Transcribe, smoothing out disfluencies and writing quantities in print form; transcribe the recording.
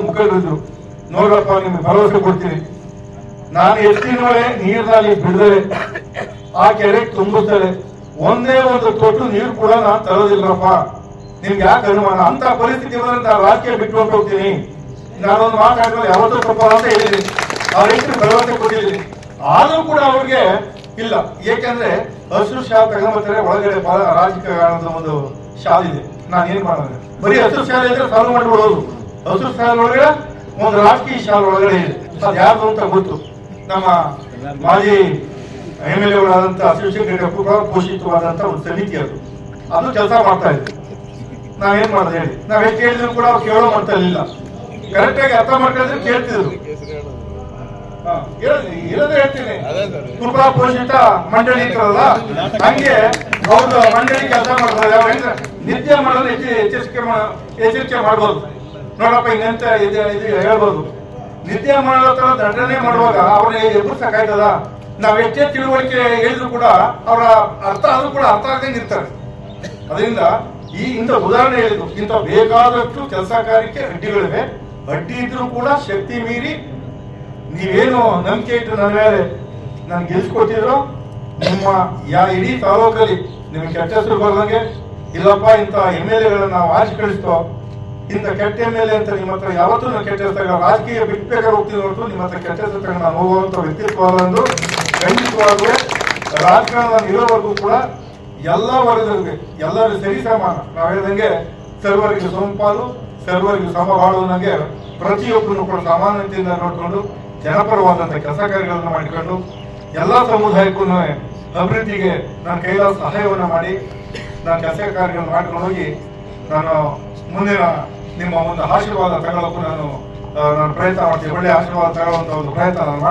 ಮುಖಂಡರಿದ್ರು, ನೋಡ್ರಪ್ಪ ನಿಮ್ಗೆ ಭರವಸೆ ಕೊಡ್ತೀನಿ, ನಾನು ಎತ್ತಿನೊಳೆ ನೀರಿನಲ್ಲಿ ಬಿಡಿದರೆ ಆ ಕೆರೆ ತುಂಬಿಸ್ತಾರೆ, ಒಂದೇ ಒಂದು ತೊಟ್ಟು ನೀರು ಕೂಡ ನಾನು ತರೋದಿಲ್ಲಪ್ಪ, ನಿಮ್ಗೆ ಯಾಕೆ ಅನುಮಾನ? ಅಂತ ಪರಿಸ್ಥಿತಿ ಬಂದ್ರೆ ನಾನು ರಾಜಕೀಯ ಬಿಟ್ಕೊಂಡು ಹೋಗ್ತೀನಿ. ನಾನೊಂದು ಮಾತಾಡಿದ್ರೆ ಯಾವತ್ತೂ ತಪ್ಪ ಅಂತ ಹೇಳಿದ್ದೀನಿ, ಅವ್ರಿಗೆ ಭರವಸೆ ಕೊಟ್ಟಿದ್ದೀನಿ. ಆದ್ರೂ ಕೂಡ ಅವ್ರಿಗೆ ಇಲ್ಲ, ಏಕೆಂದ್ರೆ ಹಸಿರು ಶಾಲೆ ತಗೊಂಡ್ಬರ್ತಾರೆ, ಒಳಗಡೆ ರಾಜಕಾರಣದ ಒಂದು ಶಾಲೆ ಇದೆ. ನಾನು ಏನ್ ಮಾಡಿದ್ರೆ ಬರೀ ಹಸಿರು ಶಾಲೆ ಇದ್ರೆ ಸಾಲ್ವ್ ಮಾಡಿಬಿಡೋದು. ಹಸಿರು ಶಾಲೆ ಒಳಗಡೆ ಒಂದು ರಾಜಕೀಯ ಶಾಲೆ ಒಳಗಡೆ ಇದೆ, ಅದು ಯಾರು ಅಂತ ಗೊತ್ತು. ನಮ್ಮ ಮಾಜಿ MLA ಗಳಾದಂತ ಶಿವಶಂಕರ ಕೂಡ ಪೋಷಿತವಾದಂತ ಒಂದು ಸಮಿತಿ ಅದು ಕೆಲಸ ಮಾಡ್ತಾ ಇದೆ. ನಾವೇನ್ ಮಾಡೋದು ಹೇಳಿ? ನಾವ್ ಎಷ್ಟು ಹೇಳಿದ್ರು ಕೂಡ ಅವ್ರು ಕೇಳೋ ಮಾಡ್ತಾ ಇರ್ಲಿಲ್ಲ. ಕರೆಕ್ಟ್ ಆಗಿ ಅರ್ಥ ಮಾಡ್ಕೊಂಡ್ರೆ ಕೇಳ್ತಿದ್ರು. ಇರೋದೇ ಹೇಳ್ತೀನಿ, ಕೃಪಾ ಪೋಷಿತ ಮಂಡಳಿ ಇರ್ತಾರಲ್ಲ, ಹಂಗೆ ಹೌದು ಮಂಡಳಿ ಕೆಲಸ ಮಾಡ್ತಾರೆ. ಅವ್ರ ನಿತ್ಯ ಮಾಡೋದು ಎಚ್ಚರಿಕೆ ಮಾಡ್ಬೋದು. ನೋಡಪ್ಪ ಇನ್ನೆಂತ ಇದು ಹೇಳ್ಬೋದು. ನಿತ್ಯ ಮಾಡೋ ತರ ದಂಡನೆ ಮಾಡುವಾಗ ಅವ್ರನ್ನ ಎದುರ್ಸಕ್ಕಾಯ್ತದ? ನಾವ್ ಎಷ್ಟೇ ತಿಳುವಳಿಕೆ ಹೇಳಿದ್ರು ಕೂಡ ಅವರ ಅರ್ಥ ಆದ್ರೂ ಕೂಡ ಅರ್ಥ ಆಗದಂಗೆ ಇರ್ತಾರೆ. ಅದರಿಂದ ಇಂಥ ಉದಾಹರಣೆ ಹೇಳಿದ್ರು, ಇಂಥ ಬೇಕಾದಷ್ಟು ಕೆಲಸ ಕಾರ್ಯಕ್ಕೆ ಅಡ್ಡಿಗಳಿವೆ. ಅಡ್ಡಿ ಇದ್ರೂ ಕೂಡ ಶಕ್ತಿ ಮೀರಿ ನೀವೇನು ನಂಬಿಕೆ ಇಟ್ಟು ನನ್ನ ಮೇಲೆ ನಾನು ಗೆಲ್ಸ್ಕೊಟ್ಟಿದ್ರು, ನಿಮ್ಮ ಇಡೀ ತಾಲೂಕಲ್ಲಿ ನಿಮ್ಗೆ ಕೆಟ್ಟ ಹೆಸರು ಬರ್ದಂಗೆ, ಇಲ್ಲಪ್ಪ ಇಂಥ MLA ಗಳನ್ನ ನಾವು ಆಚೆ ಕಳಿಸ್ತೋ, ಇಂಥ ಕೆಟ್ಟ MLA ಅಂತ ನಿಮ್ಮ ಹತ್ರ ಯಾವತ್ತೂ ನಾನು ಕೆಟ್ಟ ಹೆಸರು ರಾಜಕೀಯ ಬಿಟ್ಬೇಕಾದ್ರೆ ಹೋಗ್ತೀನಿ ಹೊರತು ನಿಮ್ಮ ಹತ್ರ ಕೆಟ್ಟ ಹೆಸರು ತಗೊಂಡು ನಾನು ಹೋಗುವಂತ ವ್ಯಕ್ತಿತ್ವ ಒಂದು ಖಂಡಿತವಾಗೂ ರಾಜಕಾರಣ ಇರೋವರೆಗೂ ಕೂಡ ಎಲ್ಲ ವರ್ಗದವ್ರಿಗೆ ಎಲ್ಲರೂ ಸರಿ ಸಮಾನ. ನಾವು ಹೇಳಿದಂಗೆ ಸರ್ವರಿಗೆ ಸಮಪಾಲು, ಸರ್ವರಿಗೆ ಸಮಬಾಳು ನಂಗೆ ಪ್ರತಿಯೊಬ್ಬರನ್ನು ಕೂಡ ಸಮಾನತೆಯಿಂದ ನೋಡಿಕೊಂಡು ಜನಪರವಾದಂಥ ಕೆಲಸ ಕಾರ್ಯಗಳನ್ನು ಮಾಡಿಕೊಂಡು ಎಲ್ಲ ಸಮುದಾಯಕ್ಕೂ ಅಭಿವೃದ್ಧಿಗೆ ನಾನು ಕೈಲಾದ ಸಹಾಯವನ್ನು ಮಾಡಿ ನಾನು ಕೆಲಸ ಕಾರ್ಯಗಳನ್ನು ಮಾಡ್ಕೊಂಡು ಹೋಗಿ ನಾನು ಮುಂದಿನ ನಿಮ್ಮ ಒಂದು ಆಶೀರ್ವಾದ ತಗೊಳ್ಳೋಕ್ಕೂ ನಾನು ಪ್ರಯತ್ನ ಮಾಡ್ತೀನಿ. ಒಳ್ಳೆ ಆಶೀರ್ವಾದ ತಗೊಳ್ಳುವಂಥ ಒಂದು ಪ್ರಯತ್ನ ನಾನು